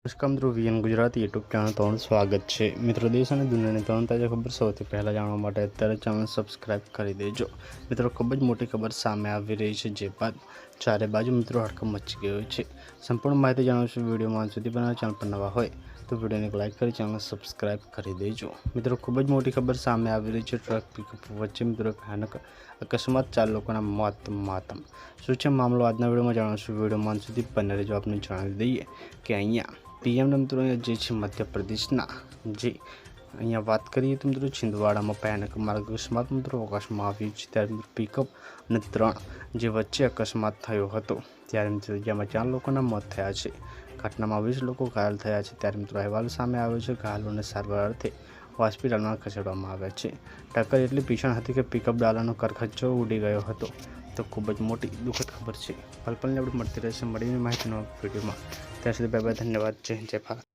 નમસ્કાર મિત્રો, VN Gujarati YouTube channel તમારું સ્વાગત છે। મિત્રો, દેશ અને દુનિયાની તમામ તાજા ખબર સૌથી પહેલાં જાણવા માટે અત્યારે ચેનલ સબસ્ક્રાઇબ કરી દેજો। મિત્રો, ખૂબ જ મોટી ખબર સામે આવી રહી છે, જે બાદ ચારે બાજુ મિત્રો હડકંપ મચી ગયો છે। સંપૂર્ણ માહિતી જણાવશું વિડીયોમાં અંત સુધી, બનાવ ચેનલ પર નવા હોય તો વિડીયોને લાઇક કરી ચેનલ સબસ્ક્રાઇબ કરી દેજો। મિત્રો, ખૂબ જ મોટી ખબર સામે આવી રહી છે। ટ્રક પિકઅપ વચ્ચે મિત્રો ભયાનક અકસ્માત, 4 લોકોના મોત માતમ। શું છે મામલો આજના વિડીયોમાં જણાવશું। વિડીયોમાં અંત સુધી બને રહેજો। આપને જણાવી દઈએ કે અહીંયા पीएम મિત્રો જે છે મધ્યપ્રદેશના જે અહીંયા વાત કરીએ તો મિત્રો छिंदवाड़ा में भयानक मार्ग अकस्मात મિત્રો આકાશમાં આવ્યું છે। ત્યારે પિકઅપ અને 3 જે વચ્ચે અકસ્માત થયો હતો, ત્યારે મિત્રો જેમાં 4 લોકોના મોત થયા છે। ઘટનામાં 20 લોકો ઘાયલ થયા છે। ત્યારે મિત્રો અહેવાલ સામે આવ્યો છે। ઘાયલોને સારવાર અર્થે હોસ્પિટલમાં ખસેડવામાં આવ્યા છે। ટક્કર એટલી ભીષણ હતી કે પિકઅપ ડાલાનો કરખચ્ચો ઉડી ગયો હતો। તો ખૂબ જ મોટી દુઃખદ ખબર છે। પલ પલની આપણે મળતી રહેશે મળીને માહિતીનો વિડીયોમાં। ત્યાં સુધી બાય બાય, ધન્યવાદ, જય હિન્દ, જય ભારત।